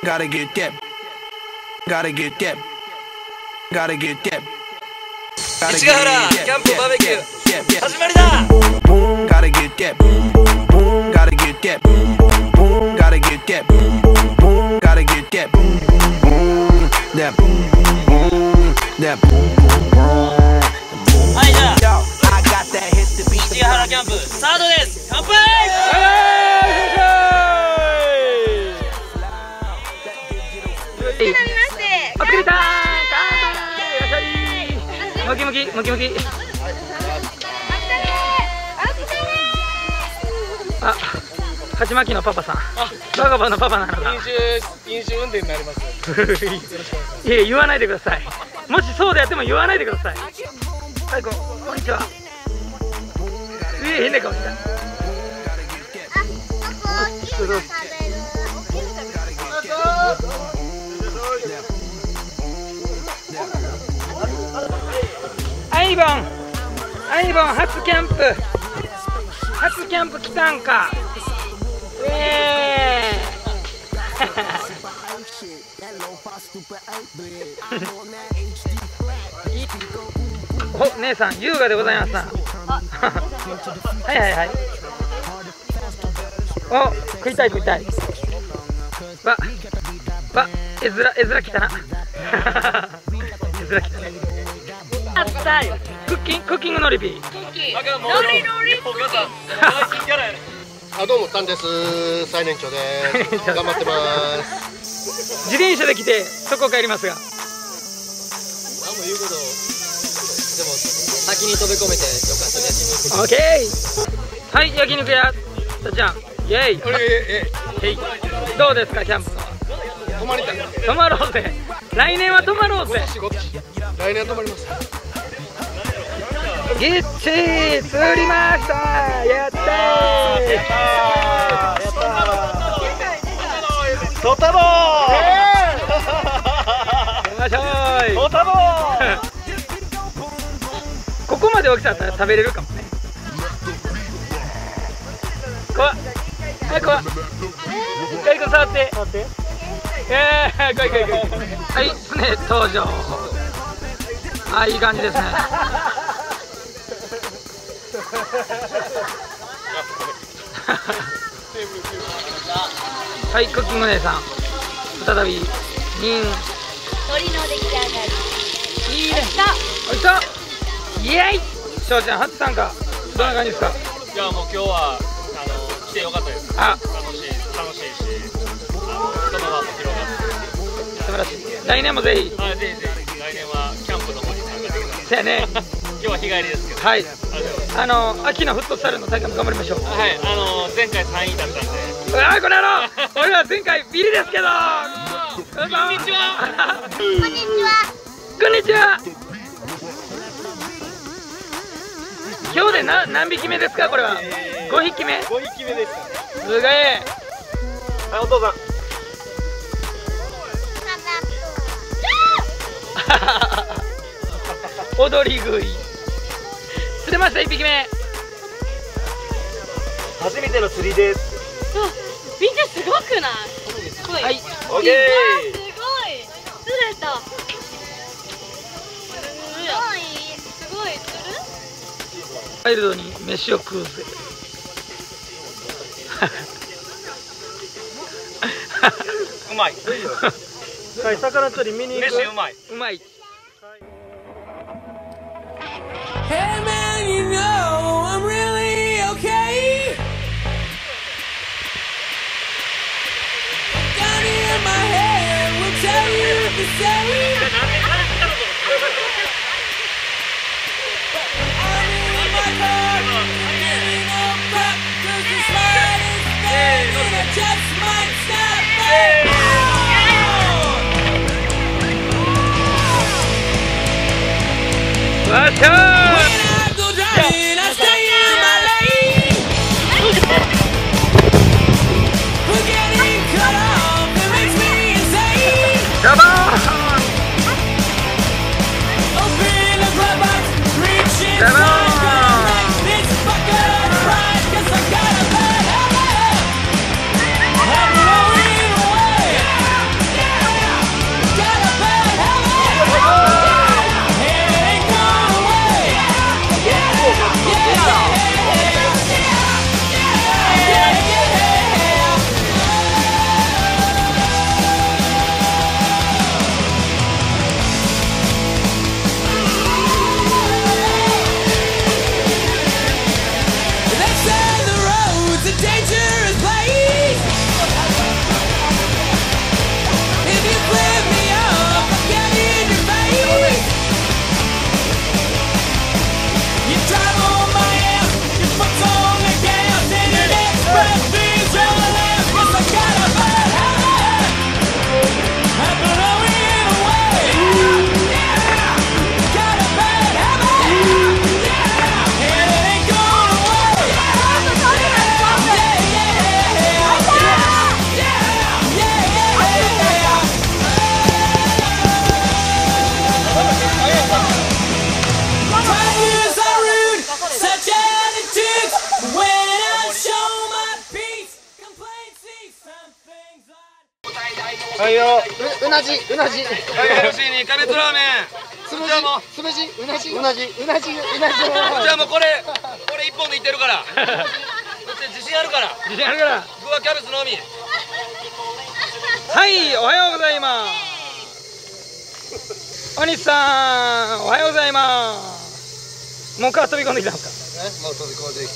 Gotta get that. Gotta get that. Gotta get that. 市ヶ原キャンプバーベキュー始まりだ。 Gotta get that. Gotta get that. Gotta get that. Gotta get that. That. That. はいじゃあ I got that hit to beat 市ヶ原キャンプスタートです。乾杯。おくりさん、乾杯。ムキムキムキムキ。あ、勝ち負けのパパさん。バカバのパパなのだ。飲酒運転になります。いや言わないでください。もしそうでやっても言わないでください。最後こんにちは。すげえ変な顔した。アイボン初キャンプ来たんか。お、姉さん優雅でございますな。はいはいはい。お、食いたいわ絵面来たな。絵面来たね。クッキングのリピー。あ、どうもタンです。最年長です。頑張ってます。自転車で来てそこ帰りますが。何も言うことでも先に飛び込めてよかったです。オッケー。はい、焼肉屋たっちゃん、イエイ。どうですかキャンプは。泊まりたい。泊まろうぜ。来年は泊まろうぜ。来年は泊まります。ギッチー釣りました。やったー。トタボ出ましょーい。トタボここまで大きさだったら食べれるかもね。怖っ。はい怖っ。カイコ触って。怖い。はい船登場。あ、いい感じですね。はい、クッキング姉さん再び鶏の出来上がり。いいね。おいしそう。イエイ。翔ちゃん初参加どんな感じですか。いやもう今日は来てよかったです。あ、楽しいし人の輪も広がって。素晴らしい。来年もぜひ。はい、ぜひ来年はキャンプの方に参加できたら。そうやね。今日は日帰りですけど。はい。秋のフットサルの大会も頑張りましょう。はい、前回3位だったんで。うわー、この野郎。俺は前回ビリですけど。こんにちは。こんにちは。今日で何匹目ですかこれは。5匹目。5匹目です。すげえ。はい、お父さん。踊り食い。釣れました1匹目。初めての釣りです。見てすごくない？はい。オッケー。すごい。釣れた。すごい釣る？ワイルドに飯を食うぜ。うまい。はい、魚釣り見に行く。飯うまい。うまい。Hey man, you know I'm really okay. Down in my head will tell you the same. I'm in my car, getting on crap 'cause the smile is fading. I just might stop it. Let's go! Come on! Come on! はいよ。うなじ。はい、MC にキャベツラーメン。じゃあもう、つむじ。うなじ。じゃあもうこれ一本でいってるから。自信あるから。自信あるから。具はキャベツのみ。はい、おはようございます。お兄さん、おはようございます。もう一回飛び込んできたんですか。もう飛び込んできた。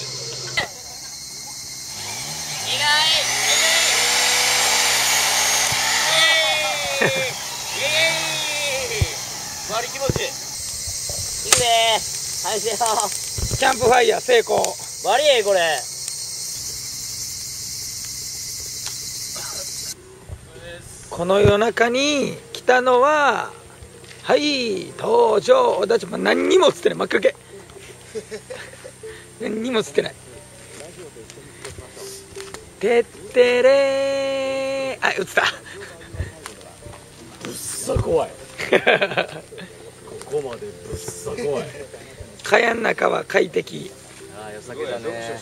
周り気持ちいい。いくでー。はいせよ。キャンプファイヤー成功。悪いこれ。この夜中に来たのは、はい登場だち、何にも映ってない。真っ赤け何にも映ってない。てってれー、あ、映ったぶっさ怖いここまでぶっさ怖い。蚊帳の中は快適。ああ、よさげだね。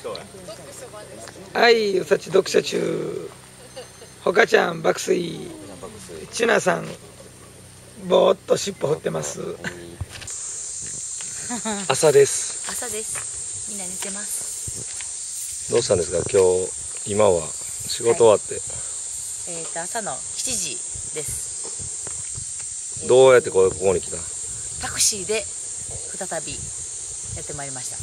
はい、うさち読書中。ほかちゃん爆睡。ちなさんぼーっと尻尾振ってます。朝です。朝です。みんな寝てます。どうしたんですか今日。今は仕事終わって、朝の7時です。どうやってここに来た？タクシーで再びやってまいりました。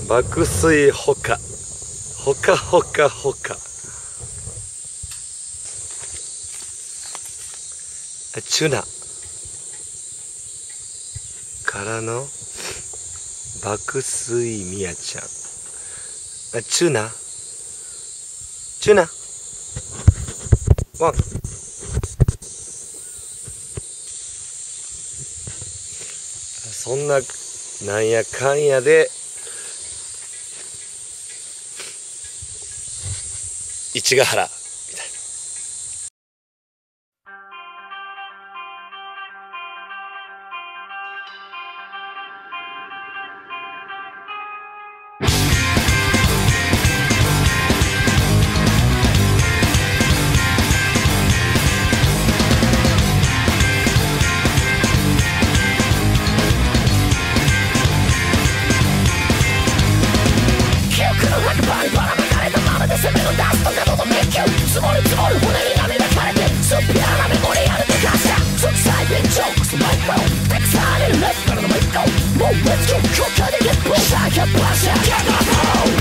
爆睡ほかほかほかほか。チュナからの爆睡みやちゃん。チュナワン。そんななんやかんやで市ヶ原。Let's go, let's go, let's go, let's go, let's go, let's go, let's go, let's go, let's go,